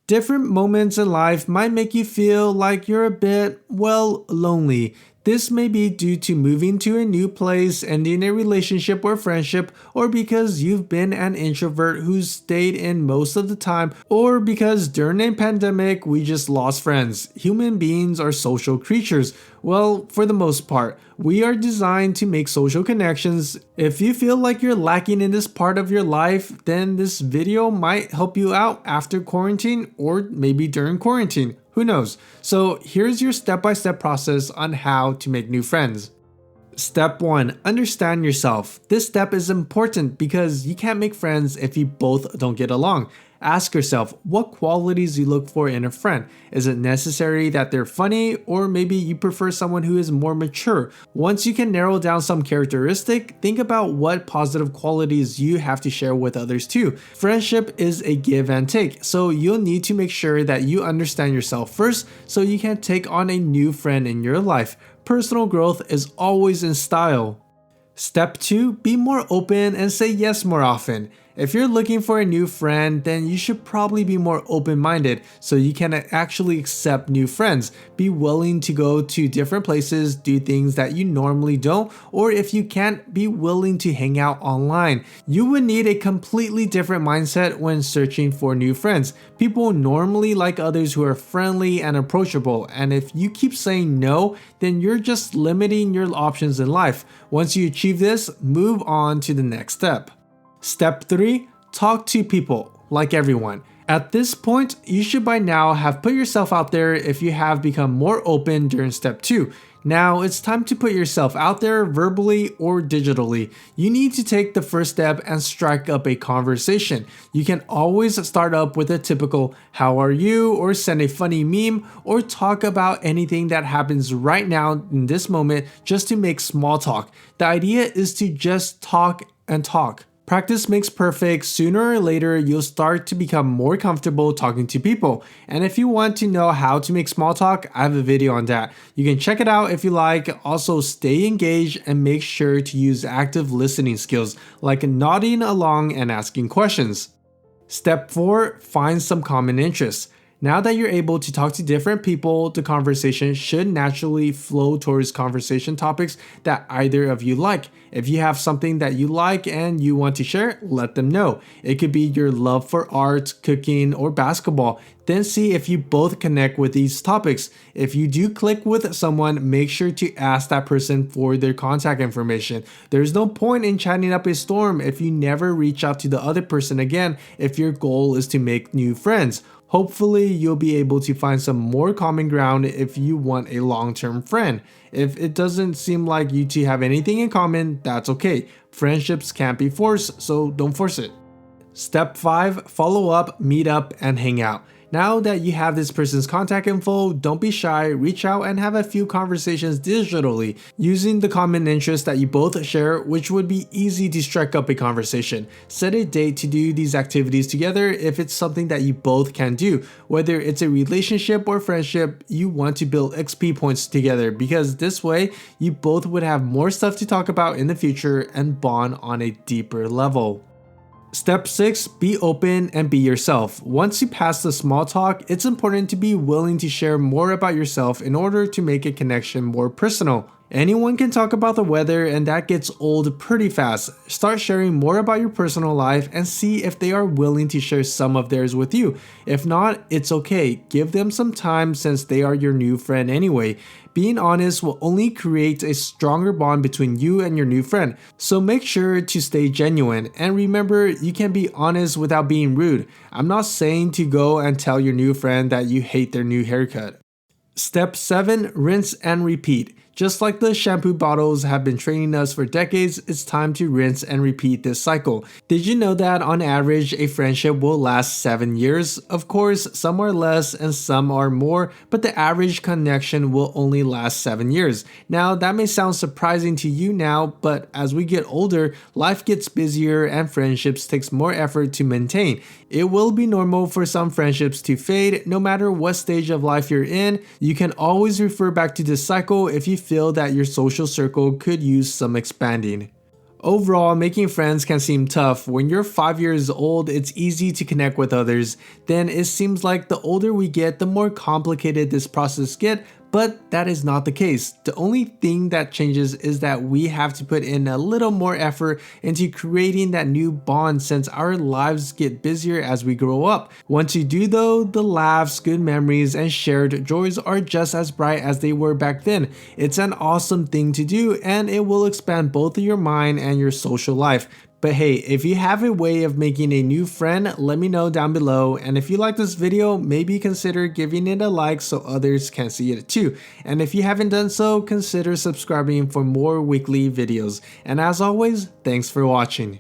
Different moments in life might make you feel like you're a bit, well, lonely. This may be due to moving to a new place, ending a relationship or friendship, or because you've been an introvert who's stayed in most of the time, or because during a pandemic we just lost friends. Human beings are social creatures. Well, for the most part, we are designed to make social connections. If you feel like you're lacking in this part of your life, then this video might help you out after quarantine or maybe during quarantine. Who knows? So here's your step-by-step process on how to make new friends. Step 1. Understand yourself. This step is important because you can't make friends if you both don't get along. Ask yourself what qualities you look for in a friend. Is it necessary that they're funny, or maybe you prefer someone who is more mature? Once you can narrow down some characteristic, think about what positive qualities you have to share with others too. Friendship is a give and take, so you'll need to make sure that you understand yourself first so you can take on a new friend in your life. Personal growth is always in style. Step 2. Be more open and say yes more often. If you're looking for a new friend, then you should probably be more open-minded so you can actually accept new friends. Be willing to go to different places, do things that you normally don't, or if you can't, be willing to hang out online. You would need a completely different mindset when searching for new friends. People normally like others who are friendly and approachable, and if you keep saying no, then you're just limiting your options in life. Once you achieve this, move on to the next step. Step 3. Talk to people, like everyone. At this point, you should by now have put yourself out there if you have become more open during step 2. Now it's time to put yourself out there verbally or digitally. You need to take the first step and strike up a conversation. You can always start up with a typical "how are you?" or send a funny meme or talk about anything that happens right now in this moment just to make small talk. The idea is to just talk and talk. Practice makes perfect. Sooner or later, you'll start to become more comfortable talking to people. And if you want to know how to make small talk, I have a video on that. You can check it out if you like. Also, stay engaged and make sure to use active listening skills like nodding along and asking questions. Step 4. Find some common interests. Now that you're able to talk to different people, the conversation should naturally flow towards conversation topics that either of you like. If you have something that you like and you want to share, let them know. It could be your love for art, cooking, or basketball. Then see if you both connect with these topics. If you do click with someone, make sure to ask that person for their contact information. There's no point in chatting up a storm if you never reach out to the other person again if your goal is to make new friends. Hopefully, you'll be able to find some more common ground if you want a long-term friend. If it doesn't seem like you two have anything in common, that's okay. Friendships can't be forced, so don't force it. Step 5. Follow up, meet up, and hang out. Now that you have this person's contact info, don't be shy, reach out and have a few conversations digitally using the common interests that you both share, which would be easy to strike up a conversation. Set a date to do these activities together if it's something that you both can do. Whether it's a relationship or friendship, you want to build XP points together because this way you both would have more stuff to talk about in the future and bond on a deeper level. Step 6. Be open and be yourself. Once you pass the small talk, it's important to be willing to share more about yourself in order to make a connection more personal. Anyone can talk about the weather and that gets old pretty fast. Start sharing more about your personal life and see if they are willing to share some of theirs with you. If not, it's okay. Give them some time since they are your new friend anyway. Being honest will only create a stronger bond between you and your new friend. So make sure to stay genuine and remember you can be honest without being rude. I'm not saying to go and tell your new friend that you hate their new haircut. Step 7. Rinse and repeat. Just like the shampoo bottles have been training us for decades, it's time to rinse and repeat this cycle. Did you know that on average, a friendship will last 7 years? Of course, some are less and some are more, but the average connection will only last 7 years. Now, that may sound surprising to you now, but as we get older, life gets busier and friendships takes more effort to maintain. It will be normal for some friendships to fade, no matter what stage of life you're in. You can always refer back to this cycle if you feel that your social circle could use some expanding. Overall, making friends can seem tough. When you're 5 years old, it's easy to connect with others. Then it seems like the older we get, the more complicated this process gets. But that is not the case. The only thing that changes is that we have to put in a little more effort into creating that new bond since our lives get busier as we grow up. Once you do though, the laughs, good memories, and shared joys are just as bright as they were back then. It's an awesome thing to do and it will expand both your mind and your social life. But hey, if you have a way of making a new friend, let me know down below. And if you like this video, maybe consider giving it a like so others can see it too. And if you haven't done so, consider subscribing for more weekly videos. And as always, thanks for watching.